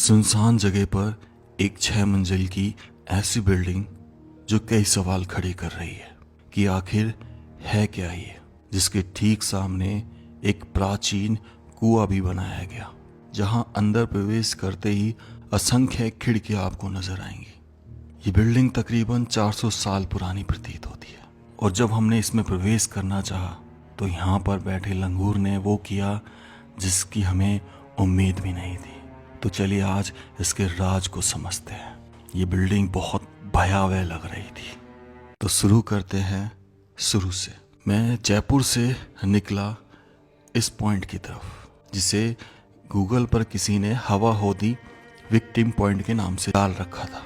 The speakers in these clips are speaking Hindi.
सुनसान जगह पर एक 6 मंजिल की ऐसी बिल्डिंग जो कई सवाल खड़े कर रही है कि आखिर है क्या ये, जिसके ठीक सामने एक प्राचीन कुआं भी बनाया गया, जहां अंदर प्रवेश करते ही असंख्य खिड़कियां आपको नजर आएंगी। ये बिल्डिंग तकरीबन 400 साल पुरानी प्रतीत होती है और जब हमने इसमें प्रवेश करना चाहा तो यहाँ पर बैठे लंगूर ने वो किया जिसकी हमें उम्मीद भी नहीं थी। तो चलिए आज इसके राज को समझते हैं। ये बिल्डिंग बहुत भयावह लग रही थी। तो शुरू करते हैं शुरू से। मैं जयपुर से निकला इस पॉइंट की तरफ, जिसे गूगल पर किसी ने हवा होदी विक्टिम पॉइंट के नाम से डाल रखा था।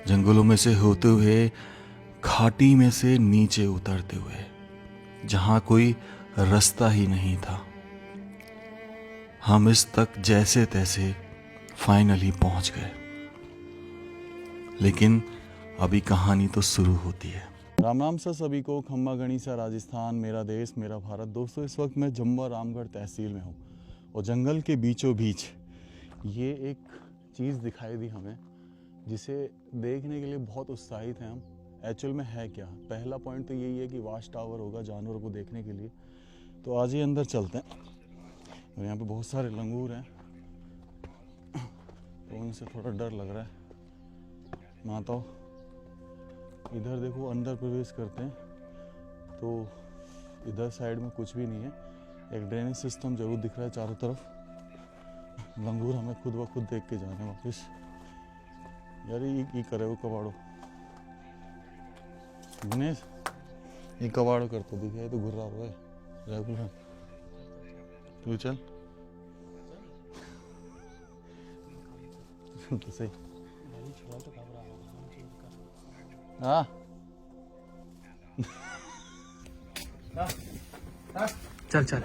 जंगलों में से होते हुए, घाटी में से नीचे उतरते हुए, जहां कोई रास्ता ही नहीं था, हम इस तक जैसे तैसे फाइनली पहुंच गए। लेकिन अभी कहानी तो शुरू होती है। राम राम सर सभी को। खम्मा गणिसा राजस्थान, मेरा देश मेरा भारत। दोस्तों, इस वक्त मैं जम्वा रामगढ़ तहसील में हूँ और जंगल के बीचों बीच ये एक चीज़ दिखाई दी हमें, जिसे देखने के लिए बहुत उत्साहित हैं हम। एक्चुअल में है क्या? पहला पॉइंट तो यही है कि वाच टावर होगा जानवरों को देखने के लिए। तो आज ही अंदर चलते हैं। और यहाँ पे बहुत सारे लंगूर हैं तो उनसे थोड़ा डर लग रहा है। माताओ, इधर देखो, अंदर प्रवेश करते हैं तो इधर साइड में कुछ भी नहीं है। एक ड्रेनेज सिस्टम जरूर दिख रहा है चारों तरफ। लंगूर हमें खुद ब खुद देख के जाने वापस। यार ये करे वो कबाड़ो गणेश, ये कबाड़ो करते दिखे तो घुर्रा हुआ है रेगुलर। तू चल तो सही। हाँ चल चल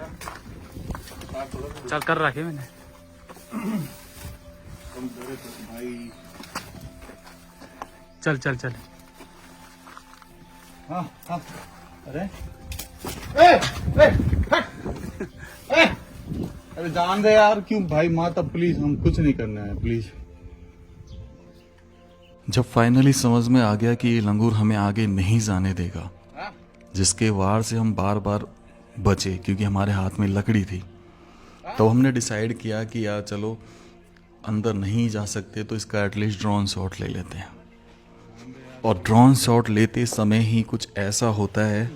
चल कर रखे मैंने। भाई चल चल चल। हाँ हाँ। अरे ए, ए, ए, अरे जान दे यार। क्यों भाई? माता प्लीज, हम कुछ नहीं करना है प्लीज। जब फाइनली समझ में आ गया कि ये लंगूर हमें आगे नहीं जाने देगा, जिसके वार से हम बार बार बचे क्योंकि हमारे हाथ में लकड़ी थी, तो हमने डिसाइड किया कि यार चलो अंदर नहीं जा सकते तो इसका एटलीस्ट ड्रोन शॉट ले लेते हैं। और ड्रोन शॉट लेते समय ही कुछ ऐसा होता है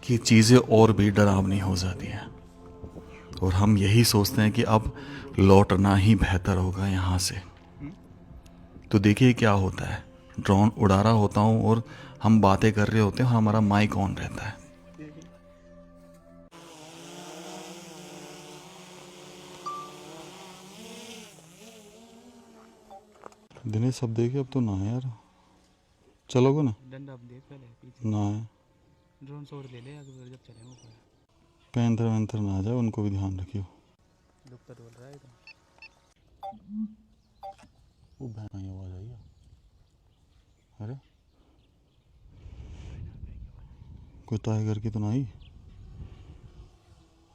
कि चीज़ें और भी डरावनी हो जाती हैं और हम यही सोचते हैं कि अब लौटना ही बेहतर होगा यहाँ से। तो देखिए क्या होता है। ड्रोन उड़ा रहा होता हूँ और हम बातें कर रहे होते हैं और हमारा माइक ऑन रहता है। दिनेश सब देखे, अब तो ना है यार। चलोगे ना? डंडा अब देख पहले पीछे। ना है। ड्रोन शॉट ले ले अगर जब चले ऊपर। पैंथर वैंथर ना आ जाए, उनको भी ध्यान रखियो। दुख तो बोल रहा है तो। वो भैंस की आवाज आई है। अरे कोई टाइगर की तो नहीं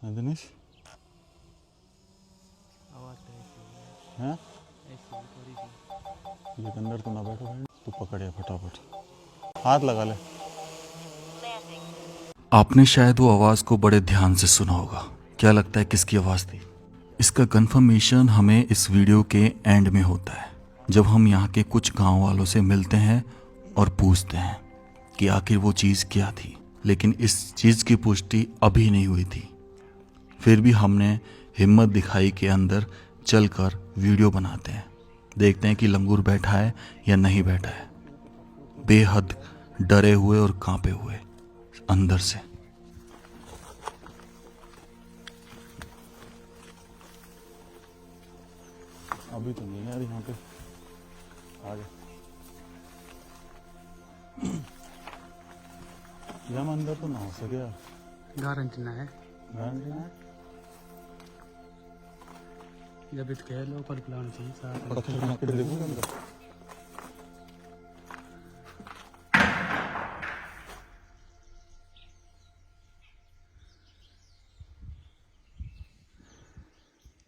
है दिनेश? आवाज तो ऐसी हैं? ऐसी थोड़ी सी। ये अंदर तो ना बैठो भाई। तू पकड़े फटाफट, हाथ लगा ले। आपने शायद वो आवाज़ को बड़े ध्यान से सुना होगा। क्या लगता है किसकी आवाज़ थी? इसका कंफर्मेशन हमें इस वीडियो के एंड में होता है, जब हम यहाँ के कुछ गांव वालों से मिलते हैं और पूछते हैं कि आखिर वो चीज़ क्या थी। लेकिन इस चीज़ की पुष्टि अभी नहीं हुई थी। फिर भी हमने हिम्मत दिखाई कि अंदर चलकर वीडियो बनाते हैं, देखते हैं कि लंगूर बैठा है या नहीं बैठा है। बेहद डरे हुए और कांपे हुए अंदर से। अभी तो नहीं यार यहाँ पे। आगे हम अंदर तो ना हो सके यार। गारंटी ना है। गारंटी ना है। जब इत कह लो पर प्लान चाहिए साथ। पत्थर बना के देखो अंदर।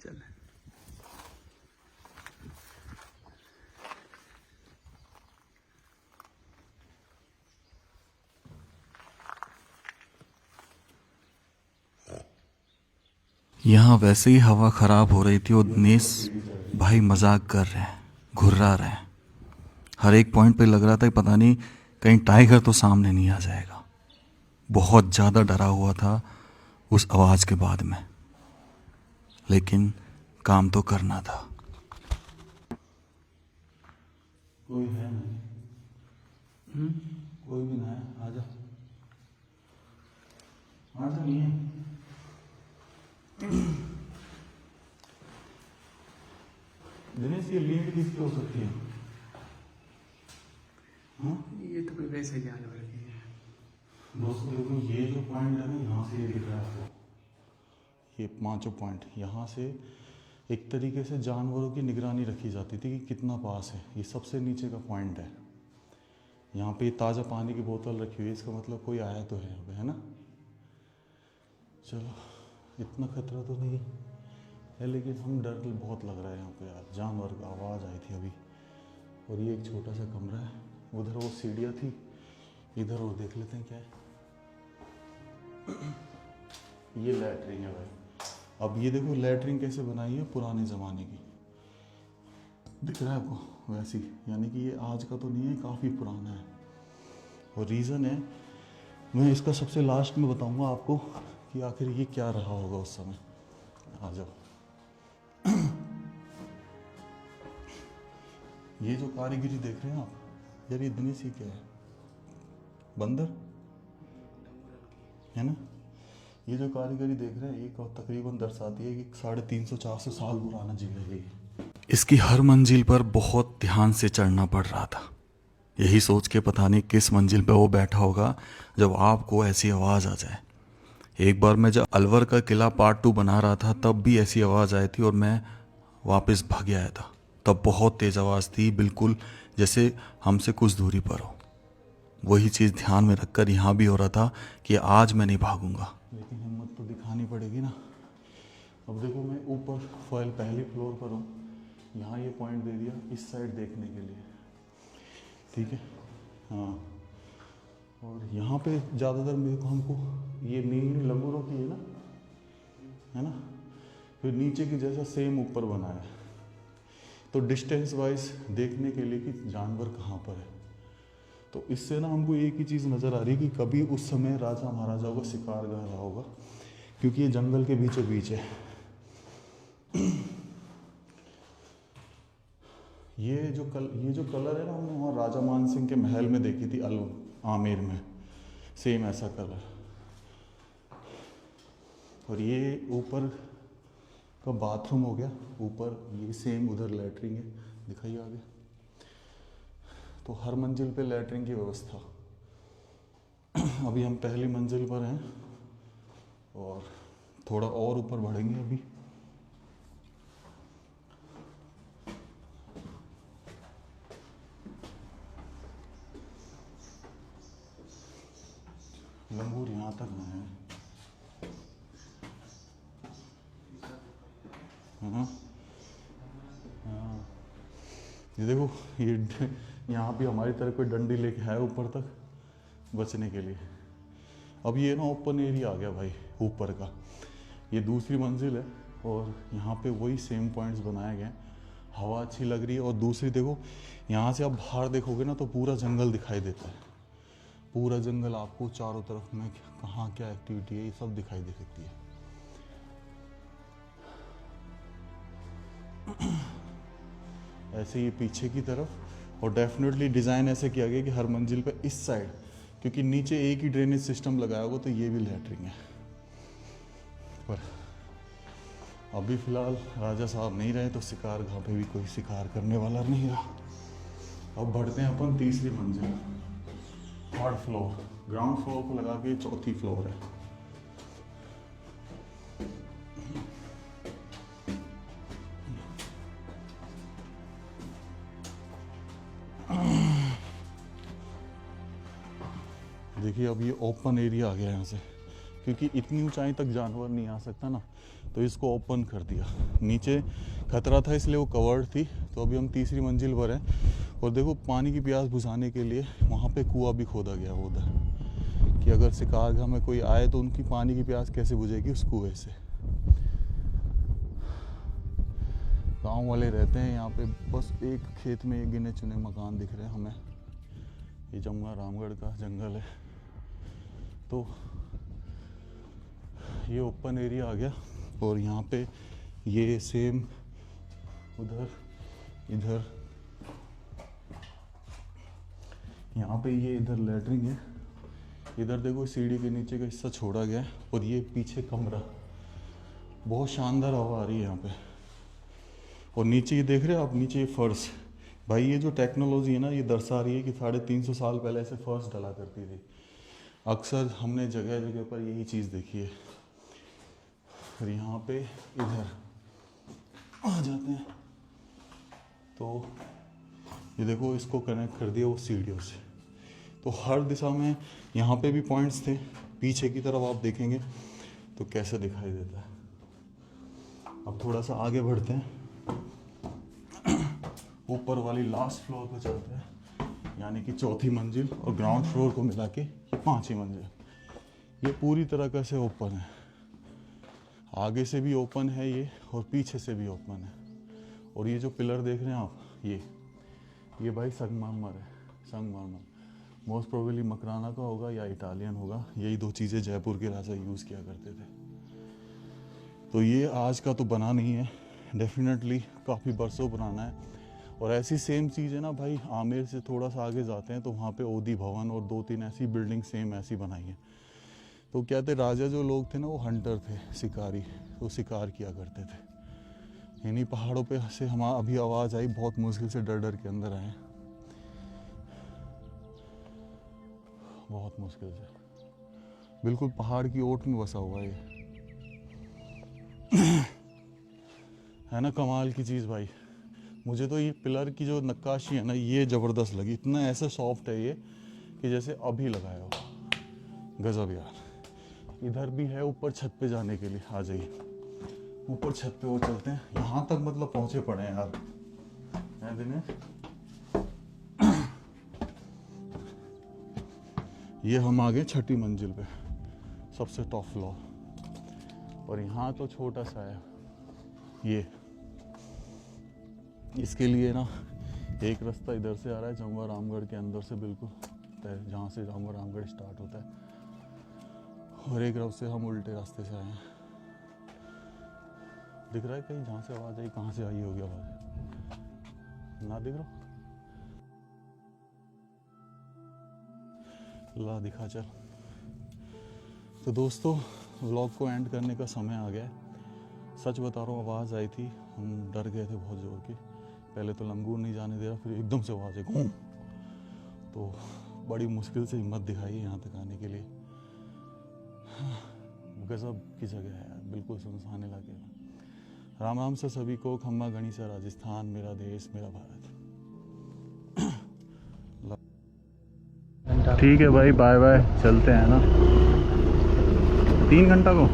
चल यहाँ वैसे ही हवा ख़राब हो रही थी और दिनेश भाई मजाक कर रहे हैं, घुर्रा रहे हैं। हर एक पॉइंट पे लग रहा था कि पता नहीं कहीं टाइगर तो सामने नहीं आ जाएगा। बहुत ज़्यादा डरा हुआ था उस आवाज़ के बाद में, लेकिन काम तो करना था। कोई है नहीं, कोई भी ना है। आजा आजा, नहीं है। दिनेश, ये लीड किसकी हो सकती है? हाँ ये तो कोई वैसे जानवर की है। दोस्तों देखो, ये जो पॉइंट है ना, यहाँ से ये दिख रहा है आपको, ये 5 पॉइंट, यहाँ से एक तरीके से जानवरों की निगरानी रखी जाती थी कि कितना पास है। ये सबसे नीचे का पॉइंट है। यहाँ पे ताज़ा पानी की बोतल रखी हुई है, इसका मतलब कोई आया तो है यहाँ पे, है ना। चलो, इतना खतरा तो नहीं है, लेकिन हम डर बहुत लग रहा है यहाँ पे यार। जानवर का आवाज़ आई थी अभी। और ये एक छोटा सा कमरा है, उधर वो सीढ़ियाँ थी, इधर और देख लेते हैं क्या है। ये लैट्रिन है भाई। अब ये देखो लैट्रिन कैसे बनाई है, पुराने ज़माने की, दिख रहा है आपको वैसी, यानी कि ये आज का तो नहीं है, काफ़ी पुराना है। और रीज़न है, मैं इसका सबसे लास्ट में बताऊंगा आपको कि आखिर ये क्या रहा होगा उस समय। आ जाओ। ये जो कारीगरी देख रहे हैं आप यार, ये दिनेश ही क्या है, बंदर है ना। ये जो कारीगरी देख रहे हैं, ये तकरीबन दर्शाती है कि 350-400 साल पुराना झील है ये। इसकी हर मंजिल पर बहुत ध्यान से चढ़ना पड़ रहा था, यही सोच के पता नहीं किस मंजिल पे वो बैठा होगा जब आपको ऐसी आवाज़ आ जाए। एक बार मैं जब अलवर का किला पार्ट 2 बना रहा था, तब भी ऐसी आवाज़ आई थी और मैं वापस भाग आया था। तब बहुत तेज़ आवाज़ थी, बिल्कुल जैसे हमसे कुछ दूरी पर हो। वही चीज़ ध्यान में रखकर यहाँ भी हो रहा था कि आज मैं नहीं भागूंगा। लेकिन हिम्मत तो दिखानी पड़ेगी ना। अब देखो, मैं ऊपर पहले फ्लोर पर हूँ, यहाँ ये पॉइंट दे दिया इस साइड देखने के लिए, ठीक है। हाँ, और यहाँ पे ज़्यादातर मेरे को हमको ये नीली लंगूरों की है ना। फिर नीचे की जैसा सेम ऊपर बना है, तो डिस्टेंस वाइज देखने के लिए कि जानवर कहाँ पर है। तो इससे ना हमको एक ही चीज़ नज़र आ रही है कि कभी उस समय राजा महाराजाओं का शिकार गाह रहा होगा, क्योंकि ये जंगल के बीचों बीच है। ये जो कलर है ना, हमने वहाँ राजा मान सिंह के महल में देखी थी, आमेर में, सेम ऐसा कलर। और ये ऊपर का बाथरूम हो गया, ऊपर ये सेम उधर लैट्रिन है, दिखाइए आगे। तो हर मंजिल पे लैट्रिन की व्यवस्था। अभी हम पहली मंजिल पर हैं और थोड़ा और ऊपर बढ़ेंगे अभी। लंगूर यहाँ तक ना है। हाँ, ये देखो, ये यहाँ भी हमारी तरह कोई डंडी लेके है ऊपर तक बचने के लिए। अब ये ना ओपन एरिया आ गया भाई ऊपर का। ये दूसरी मंजिल है और यहाँ पे वही सेम पॉइंट्स बनाए गए। हवा अच्छी लग रही है। और दूसरी देखो, यहाँ से आप बाहर देखोगे ना तो पूरा जंगल दिखाई देता है। पूरा जंगल आपको चारों तरफ में कहाँ क्या एक्टिविटी है ये सब दिखाई दे सकती है। ऐसे ये पीछे की तरफ। और डेफिनेटली डिज़ाइन ऐसे किया गया कि हर मंजिल पे इस साइड, क्योंकि नीचे एक ही ड्रेनेज सिस्टम लगाया होगा तो ये भी लैट्रिन है। पर अभी फ़िलहाल राजा साहब नहीं रहे तो शिकार गाह पे भी कोई शिकार करने वाला नहीं रहा। अब बढ़ते हैं अपन तीसरी मंजिल, 3rd फ्लोर। ग्राउंड फ्लोर को लगा के 4थी फ्लोर है। देखिए, अब ये ओपन एरिया आ गया यहाँ से, क्योंकि इतनी ऊंचाई तक जानवर नहीं आ सकता ना, तो इसको ओपन कर दिया। नीचे खतरा था इसलिए वो कवर्ड थी। तो अभी हम तीसरी मंजिल पर हैं और देखो, पानी की प्यास बुझाने के लिए वहाँ पे कुआं भी खोदा गया उधर, कि अगर शिकारगाह में कोई आए तो उनकी पानी की प्यास कैसे बुझेगी उस कुएं से। गांव वाले रहते हैं यहाँ पे। बस एक खेत में एक गिने चुने मकान दिख रहे हैं हमें। ये जमुआ रामगढ़ का जंगल है। तो ये ओपन एरिया आ गया और यहाँ पे ये सेम उधर इधर यहाँ पे ये इधर लैटरिन है। इधर देखो सीढ़ी के नीचे का हिस्सा छोड़ा गया है और ये पीछे कमरा। बहुत शानदार हवा आ रही है यहाँ पे। और नीचे ये देख रहे हो आप, नीचे ये फर्श। भाई ये जो टेक्नोलॉजी है ना, ये दर्शा रही है कि 350 साल पहले ऐसे फर्श डला करती थी। अक्सर हमने जगह जगह पर यही चीज़ देखी है। और यहाँ पे इधर आ जाते हैं तो ये देखो इसको कनेक्ट कर दिया वो सीढ़ियों से। तो हर दिशा में यहाँ पे भी पॉइंट्स थे। पीछे की तरफ आप देखेंगे तो कैसे दिखाई देता है। अब थोड़ा सा आगे बढ़ते हैं, ऊपर वाली लास्ट फ्लोर पर चलते हैं, यानी कि चौथी मंजिल और ग्राउंड फ्लोर को मिला के 5वीं मंजिल। ये पूरी तरह से ओपन है। आगे से भी ओपन है ये और पीछे से भी ओपन है। और ये जो पिलर देख रहे हैं आप, ये भाई संगमरमर है। संगमरमर मोस्ट प्रोबेबली मकराना का होगा या इटालियन होगा। यही 2 चीज़ें जयपुर के राजा यूज़ किया करते थे। तो ये आज का तो बना नहीं है, डेफिनेटली काफ़ी बरसों पुराना है। और ऐसी सेम चीज़ है ना भाई, आमेर से थोड़ा सा आगे जाते हैं तो वहाँ पे ओदी भवन और 2-3 ऐसी बिल्डिंग सेम ऐसी बनाई है। तो कहते राजा जो लोग थे ना वो हंटर थे, शिकारी। तो शिकार किया करते थे। इन्हीं पहाड़ों पे से हम अभी आवाज़ आई, बहुत मुश्किल से डर डर के अंदर आए, बहुत मुश्किल से। बिल्कुल पहाड़ की ओट में बसा हुआ है ये। है ना कमाल की चीज़ भाई। मुझे तो ये पिलर की जो नक्काशी है ना, ये ज़बरदस्त लगी। इतना ऐसे सॉफ्ट है ये कि जैसे अभी लगाया हो। गजब यार। इधर भी है ऊपर छत पे जाने के लिए। आ जाइए ऊपर छत पे वो चलते हैं। यहाँ तक मतलब पहुँचे पड़े हैं यार। है दिनेश? ये हम आ गए 6ठी मंजिल पे, सबसे टॉप फ्लोर। और यहाँ तो छोटा सा है ये। इसके लिए ना एक रास्ता इधर से आ रहा है जमुआ रामगढ़ के अंदर से, बिल्कुल जहाँ से जमुआ रामगढ़ स्टार्ट होता है। और एक रास्ते से हम उल्टे रास्ते से आए हैं। दिख रहा है कहीं जहाँ से आवाज़ आई? कहाँ से आई होगी आवाज़? ना दिख रहा? ला दिखा चल। तो दोस्तों व्लॉग को एंड करने का समय आ गया है। सच बता रहा हूँ, आवाज़ आई थी, हम डर गए थे बहुत ज़ोर की। पहले तो लंगूर नहीं जाने दे रहा, फिर एकदम से आवाज़ आई घूम। तो बड़ी मुश्किल से हिम्मत दिखाई यहाँ तक आने के लिए। गजब की जगह है यार, बिल्कुल सुनसान इलाके में। राम राम से सभी को। खम्मा गणिसा राजस्थान, मेरा देश मेरा भारत। ठीक है भाई, बाय बाय। चलते हैं ना 3 घंटा को।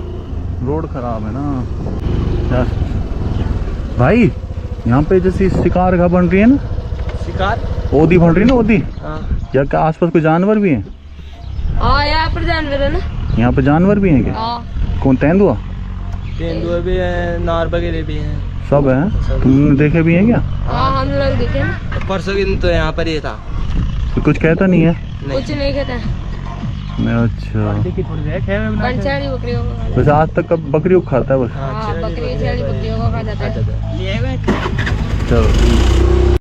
रोड खराब है ना यार। भाई यहाँ पे जैसे शिकार का बन रही है ना, शिकार ओदी बन रही है ना, ओदी। हाँ या क्या आसपास कोई जानवर भी हैं? हाँ, यहाँ पर जानवर है ना। यहाँ पे जानवर भी हैं क्या? हाँ, कौन? तेंदुआ? तेंदुआ भी है, नार वगैरह भी हैं। सब है? तुमने देखे भी हैं क्या? हाँ, हम लोग देखे ना। परसों के दिन तो यहाँ पर ही था। तो कुछ कहता नहीं है? कुछ नहीं कहता। अच्छा, पंचाड़ी बकरियों को खा बस आज तक कब बकरियों को खाता है बस? हाँ, बकरी छेड़ी बकरियों को खा जाता है। चलो।